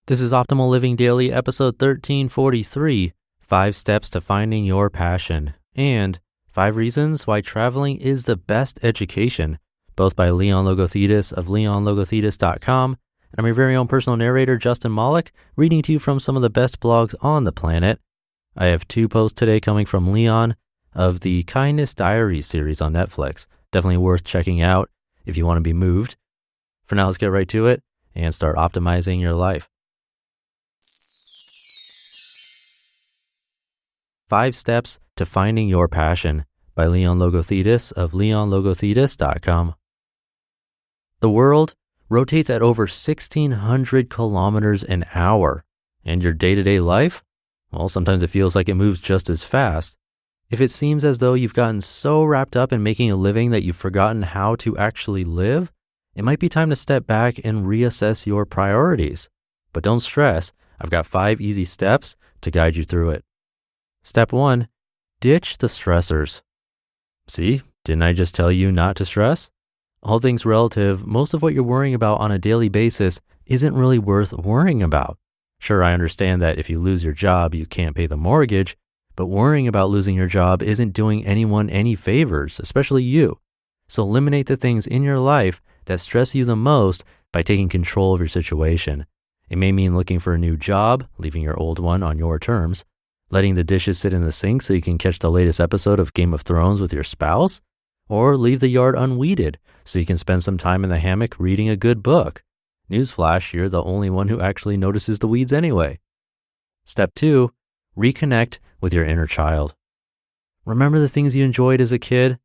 This is Optimal Living Daily, episode 1343, 5 Steps to Finding Your Passion, and 5 Reasons Why Traveling is the Best Education, both by Leon Logothetis of leonlogothetis.com, and I'm your very own personal narrator, Justin Malik, reading to you from some of the best blogs on the planet. I have 2 posts today coming from Leon of the Kindness Diaries series on Netflix. Definitely worth checking out if you want to be moved. For now, let's get right to it and start optimizing your life. 5 Steps to Finding Your Passion by Leon Logothetis of leonlogothetis.com. The world rotates at over 1,600 kilometers an hour, and your day-to-day life? Well, sometimes it feels like it moves just as fast. If it seems as though you've gotten so wrapped up in making a living that you've forgotten how to actually live, it might be time to step back and reassess your priorities. But don't stress, I've got 5 easy steps to guide you through it. Step 1, ditch the stressors. See, didn't I just tell you not to stress? All things relative, most of what you're worrying about on a daily basis isn't really worth worrying about. Sure, I understand that if you lose your job, you can't pay the mortgage, but worrying about losing your job isn't doing anyone any favors, especially you. So eliminate the things in your life that stress you the most by taking control of your situation. It may mean looking for a new job, leaving your old one on your terms, letting the dishes sit in the sink so you can catch the latest episode of Game of Thrones with your spouse, or leave the yard unweeded so you can spend some time in the hammock reading a good book. Newsflash, you're the only one who actually notices the weeds anyway. Step 2, reconnect with your inner child. Remember the things you enjoyed as a kid?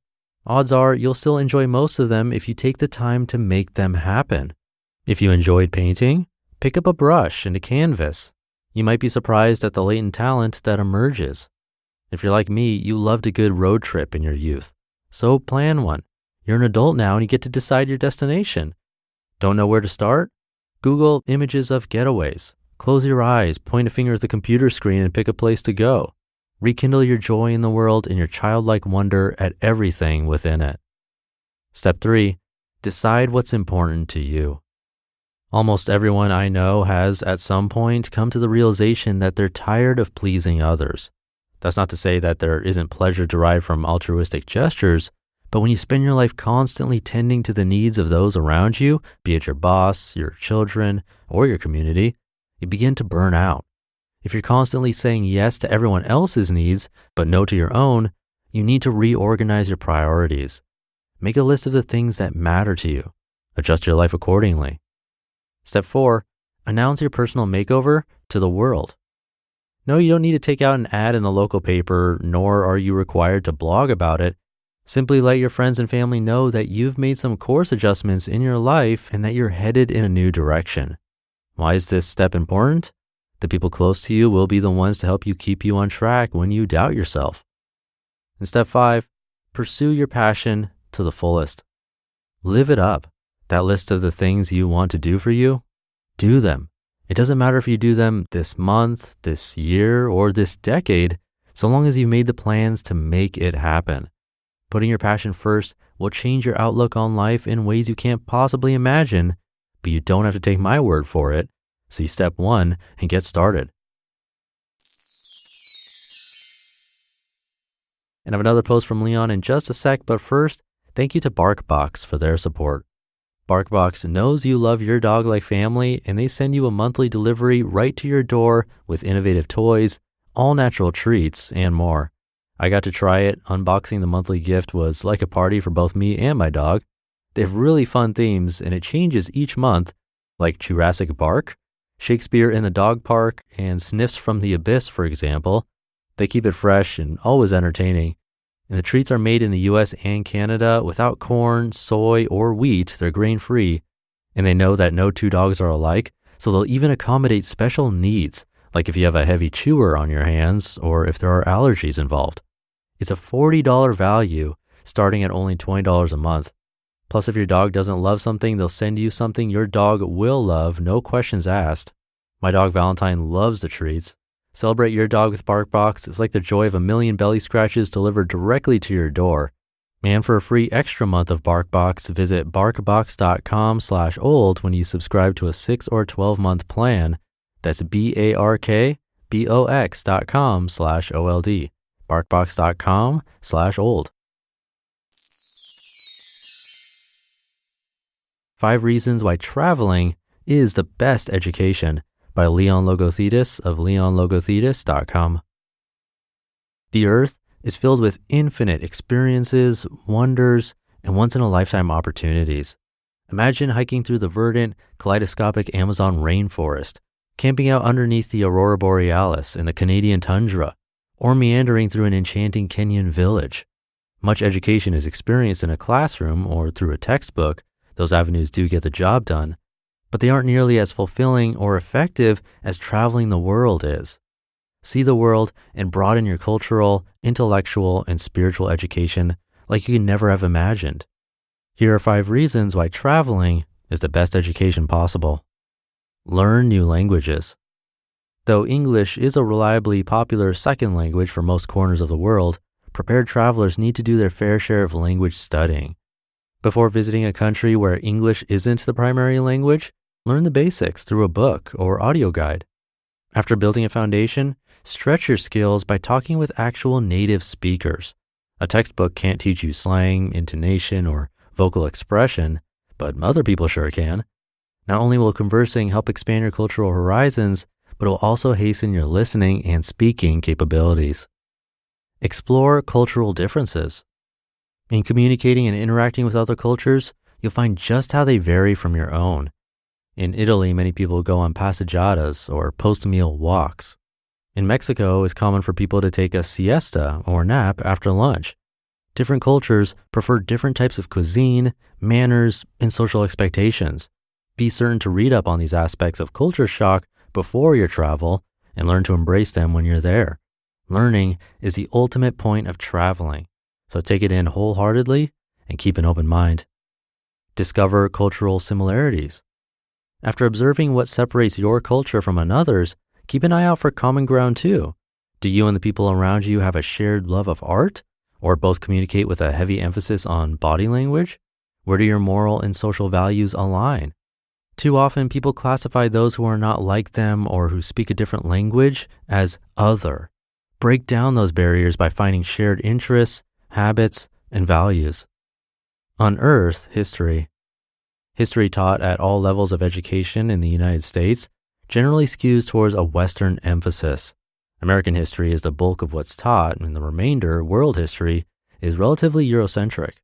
Odds are you'll still enjoy most of them if you take the time to make them happen. If you enjoyed painting, pick up a brush and a canvas. You might be surprised at the latent talent that emerges. If you're like me, you loved a good road trip in your youth. So plan one. You're an adult now and you get to decide your destination. Don't know where to start? Google images of getaways. Close your eyes, point a finger at the computer screen and pick a place to go. Rekindle your joy in the world and your childlike wonder at everything within it. Step 3, decide what's important to you. Almost everyone I know has, at some point, come to the realization that they're tired of pleasing others. That's not to say that there isn't pleasure derived from altruistic gestures, but when you spend your life constantly tending to the needs of those around you, be it your boss, your children, or your community, you begin to burn out. If you're constantly saying yes to everyone else's needs, but no to your own, you need to reorganize your priorities. Make a list of the things that matter to you. Adjust your life accordingly. Step 4, announce your personal makeover to the world. No, you don't need to take out an ad in the local paper, nor are you required to blog about it. Simply let your friends and family know that you've made some course adjustments in your life and that you're headed in a new direction. Why is this step important? The people close to you will be the ones to help you keep you on track when you doubt yourself. And step 5, pursue your passion to the fullest. Live it up. That list of the things you want to do for you, do them. It doesn't matter if you do them this month, this year, or this decade, so long as you made the plans to make it happen. Putting your passion first will change your outlook on life in ways you can't possibly imagine, but you don't have to take my word for it. See step 1 and get started. And I have another post from Leon in just a sec, but first, thank you to BarkBox for their support. BarkBox knows you love your dog like family, and they send you a monthly delivery right to your door with innovative toys, all natural treats, and more. I got to try it. Unboxing the monthly gift was like a party for both me and my dog. They have really fun themes, and it changes each month, like Jurassic Bark, Shakespeare in the Dog Park, and Sniffs from the Abyss, for example. They keep it fresh and always entertaining. And the treats are made in the US and Canada without corn, soy, or wheat. They're grain-free. And they know that no 2 dogs are alike, so they'll even accommodate special needs, like if you have a heavy chewer on your hands or if there are allergies involved. It's a $40 value, starting at only $20 a month. Plus, if your dog doesn't love something, they'll send you something your dog will love, no questions asked. My dog Valentine loves the treats. Celebrate your dog with BarkBox. It's like the joy of a million belly scratches delivered directly to your door. And for a free extra month of BarkBox, visit barkbox.com/old when you subscribe to a 6 or 12 month plan. That's BARKBOX.com/OLD. BarkBox.com/old. 5 Reasons Why Traveling is the Best Education by Leon Logothetis of leonlogothetis.com. The earth is filled with infinite experiences, wonders, and once-in-a-lifetime opportunities. Imagine hiking through the verdant, kaleidoscopic Amazon rainforest, camping out underneath the Aurora Borealis in the Canadian tundra, or meandering through an enchanting Kenyan village. Much education is experienced in a classroom or through a textbook. Those avenues do get the job done, but they aren't nearly as fulfilling or effective as traveling the world is. See the world and broaden your cultural, intellectual, and spiritual education like you could never have imagined. Here are 5 reasons why traveling is the best education possible. Learn new languages. Though English is a reliably popular second language for most corners of the world, prepared travelers need to do their fair share of language studying. Before visiting a country where English isn't the primary language, learn the basics through a book or audio guide. After building a foundation, stretch your skills by talking with actual native speakers. A textbook can't teach you slang, intonation, or vocal expression, but other people sure can. Not only will conversing help expand your cultural horizons, but it will also hasten your listening and speaking capabilities. Explore cultural differences. In communicating and interacting with other cultures, you'll find just how they vary from your own. In Italy, many people go on passegiatas or post-meal walks. In Mexico, it's common for people to take a siesta or nap after lunch. Different cultures prefer different types of cuisine, manners, and social expectations. Be certain to read up on these aspects of culture shock before your travel and learn to embrace them when you're there. Learning is the ultimate point of traveling, so take it in wholeheartedly and keep an open mind. Discover cultural similarities. After observing what separates your culture from another's, keep an eye out for common ground too. Do you and the people around you have a shared love of art? Or both communicate with a heavy emphasis on body language? Where do your moral and social values align? Too often, people classify those who are not like them or who speak a different language as other. Break down those barriers by finding shared interests, habits, and values. Unearth history. History taught at all levels of education in the United States generally skews towards a Western emphasis. American history is the bulk of what's taught, and the remainder, world history, is relatively Eurocentric.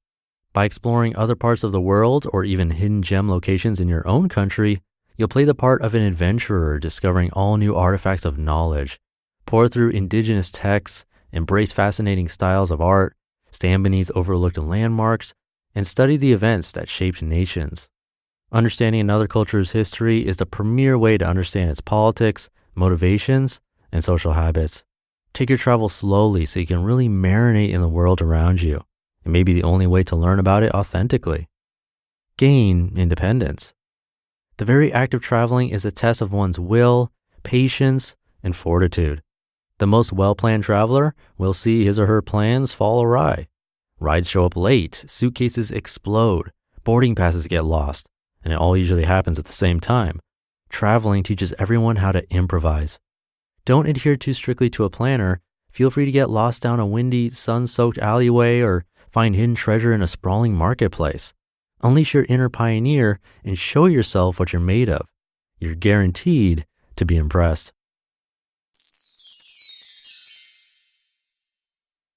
By exploring other parts of the world or even hidden gem locations in your own country, you'll play the part of an adventurer discovering all new artifacts of knowledge. Pour through indigenous texts, embrace fascinating styles of art, stand beneath overlooked landmarks, and study the events that shaped nations. Understanding another culture's history is the premier way to understand its politics, motivations, and social habits. Take your travel slowly so you can really marinate in the world around you. It may be the only way to learn about it authentically. Gain independence. The very act of traveling is a test of one's will, patience, and fortitude. The most well-planned traveler will see his or her plans fall awry. Rides show up late, suitcases explode, boarding passes get lost, and it all usually happens at the same time. Traveling teaches everyone how to improvise. Don't adhere too strictly to a planner. Feel free to get lost down a windy, sun-soaked alleyway or find hidden treasure in a sprawling marketplace. Unleash your inner pioneer and show yourself what you're made of. You're guaranteed to be impressed.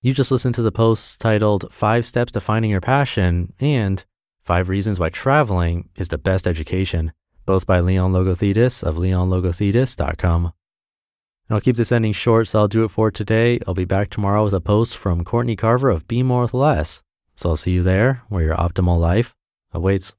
You just listened to the posts titled 5 Steps to Finding Your Passion and 5 Reasons Why Traveling is the Best Education, both by Leon Logothetis of leonlogothetis.com. And I'll keep this ending short, so I'll do it for today. I'll be back tomorrow with a post from Courtney Carver of Be More with Less. So I'll see you there, where your optimal life awaits.